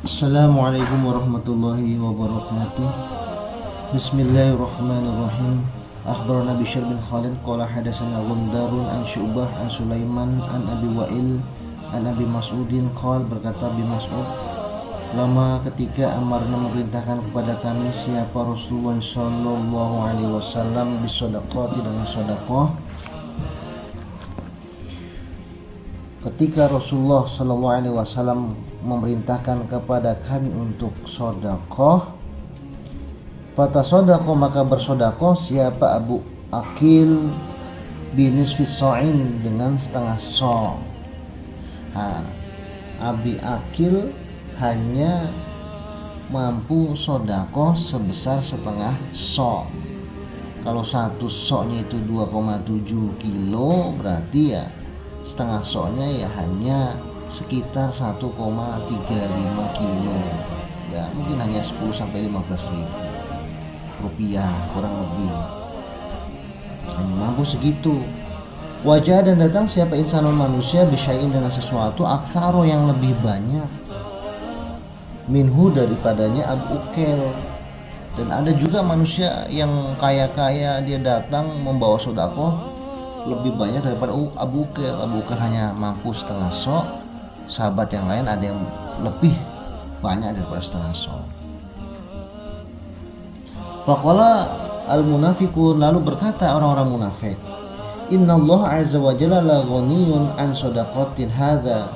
Assalamualaikum warahmatullahi wabarakatuh. Bismillahirrahmanirrahim. Akhbarana Bishr bin Khalid qala hadatsana Ghundarun an Syu'bah an Sulaiman an Abi Wa'il an Abi Mas'udin qala, berkata Abi Mas'ud, lama ketika amarna memerintahkan kepada kami siapa Rasulullah sallallahu alaihi wasallam bisadaqati, dengan sedekah. Ketika Rasulullah sallallahu alaihi wasallam memerintahkan kepada kami untuk sedekah, fatasadaqah, maka bersedekah siapa Abu Akil binisfi sa'in, dengan setengah sa'. Abi Akil hanya mampu sedekah sebesar setengah sa'. Kalau satu sa'-nya itu 2,7 kilo, berarti ya setengah so-nya ya hanya sekitar 1,35 kilo, ya mungkin hanya 10-15 ribu rupiah kurang lebih, hanya mampu segitu. Wajah dan datang siapa insanun manusia bisyai'in, dengan sesuatu aktsaro yang lebih banyak, minhu daripadanya Abu Ukel. Dan ada juga manusia yang kaya-kaya, dia datang membawa sedekah lebih banyak daripada Abu Ukel. Abu Ukel hanya mampu setengah so', sahabat yang lain ada yang lebih banyak daripada setengah so'. Faqala al-munafiqun, lalu berkata orang-orang munafik, Inna Allah azza wa jalla la ghaniyun an sadaqatin hadza.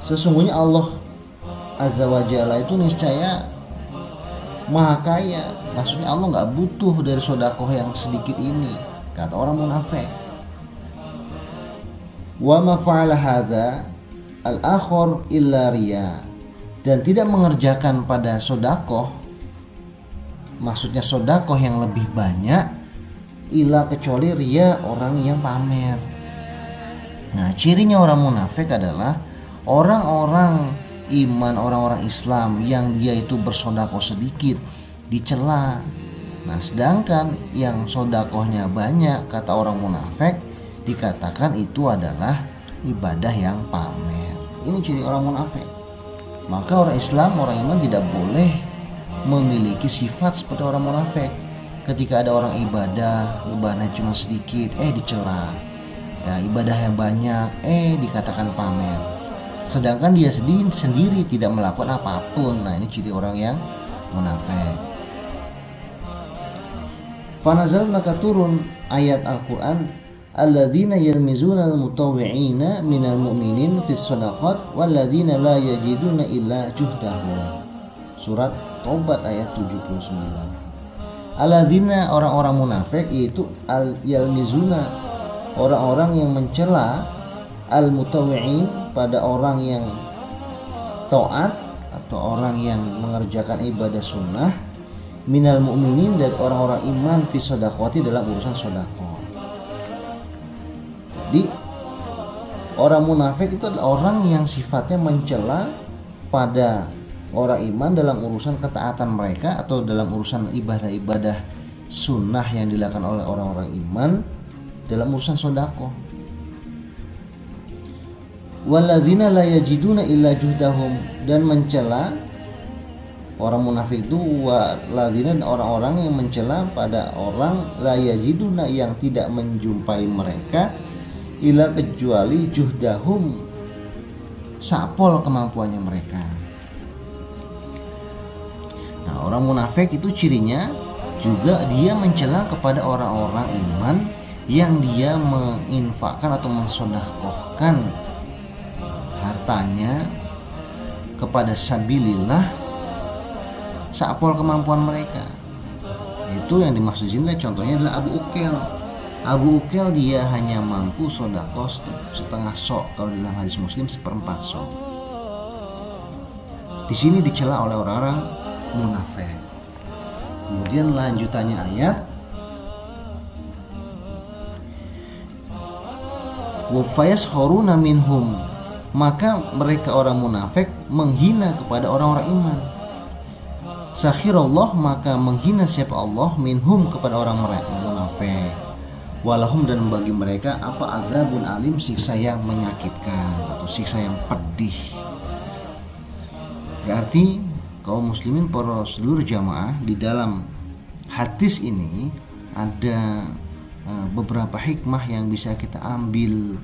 Sesungguhnya Allah azza wa jalla itu niscaya maha kaya. Maksudnya Allah gak butuh dari sedekah yang sedikit ini, kata orang munafik. Wa ma fa'ala hadza al-akhar illa riya, dan tidak mengerjakan pada sedekah, maksudnya sedekah yang lebih banyak, illa kecuali riya, orang yang pamer. Nah, cirinya orang munafik adalah orang-orang iman, orang-orang Islam yang dia itu bersedekah sedikit dicela. Nah, sedangkan yang sedekahnya banyak, kata orang munafik, dikatakan itu adalah ibadah yang pamer. Ini ciri orang munafik. Maka orang Islam, orang iman tidak boleh memiliki sifat seperti orang munafik. Ketika ada orang ibadahnya cuma sedikit, dicela. Ya, ibadah yang banyak, dikatakan pamer. Sedangkan dia sendiri tidak melakukan apapun. Nah, ini ciri orang yang munafik. Fanazal, maka turun ayat Al-Quran, alladzina yalmizuna al-mutawwi'ina minal mu'minin fis shadaqat walladzina la yajiduna illa juhdahum. Surat Taubat ayat 79. Alladzina, orang-orang munafik, yaitu yalmizuna, orang-orang yang mencela, al-mutawwi'in, pada orang yang taat atau orang yang mengerjakan ibadah sunnah, minal mu'minin, dari orang-orang iman, fi shadaqati, dalam urusan sedekah. Jadi orang munafik itu adalah orang yang sifatnya mencela pada orang iman dalam urusan ketaatan mereka atau dalam urusan ibadah-ibadah sunnah yang dilakukan oleh orang-orang iman dalam urusan sedekah. Walladzina la yajiduna illa juhdahum, dan mencela orang munafik itu walladzina, orang-orang yang mencela pada orang la yajiduna, yang tidak menjumpai mereka, illa, kecuali juhdahum, sapol kemampuannya mereka. Nah, orang munafik itu cirinya juga dia mencela kepada orang-orang iman yang dia menginfakkan atau mensedekahkan hartanya kepada sabilillah sapol kemampuan mereka. Itu yang dimaksud sini, contohnya adalah Abu Ukel. Abu Ukel dia hanya mampu sedekah setengah sok, kalau dalam hadis Muslim 1/4 sok. Di sini dicela oleh orang-orang munafik. Kemudian lanjutannya ayat, wa fayaskharuna minhum, maka mereka orang munafik menghina kepada orang-orang iman. Sakhirallah, maka menghina siapa Allah, minhum, kepada orang mereka munafik. Walahum, dan bagi mereka apa, adzabun alim, siksa yang menyakitkan atau siksa yang pedih. Berarti kaum muslimin para seluruh jamaah, di dalam hadis ini ada beberapa hikmah yang bisa kita ambil.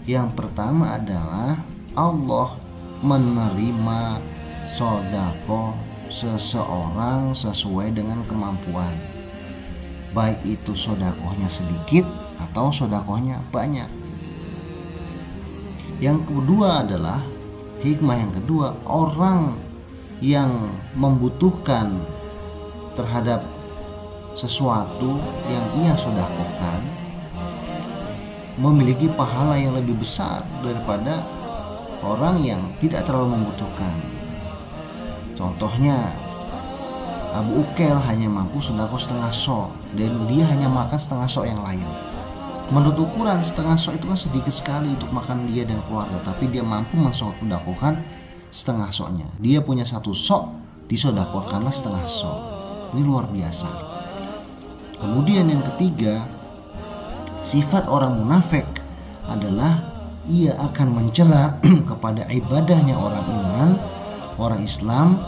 Yang pertama adalah Allah menerima sedekah seseorang sesuai dengan kemampuan, baik itu sedekahnya sedikit atau sedekahnya banyak. Yang kedua adalah hikmah yang kedua, orang yang membutuhkan terhadap sesuatu yang ia sedekahkan memiliki pahala yang lebih besar daripada orang yang tidak terlalu membutuhkan. Contohnya, Abu Ukel hanya mampu sedekah setengah sok dan dia hanya makan setengah sok yang lain. Menurut ukuran setengah sok itu kan sedikit sekali untuk makan dia dan keluarga, tapi dia mampu mensedekahkan setengah soknya. Dia punya satu sok, disedekahkanlah setengah sok. Ini luar biasa. Kemudian yang ketiga, sifat orang munafik adalah ia akan mencela kepada ibadahnya orang iman, orang Islam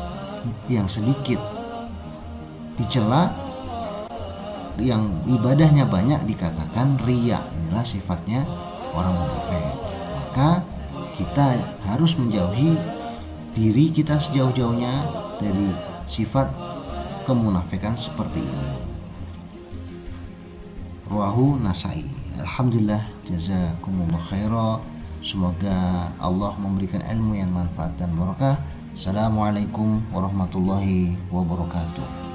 yang sedikit. Dicela yang ibadahnya banyak dikatakan riya. Inilah sifatnya orang munafik. Maka kita harus menjauhi diri kita sejauh-jauhnya dari sifat kemunafikan seperti ini. Rawahu Nasai. Alhamdulillah, jazakumullah khaira. Semoga Allah memberikan ilmu yang manfaat dan barakah. Assalamualaikum warahmatullahi wabarakatuh.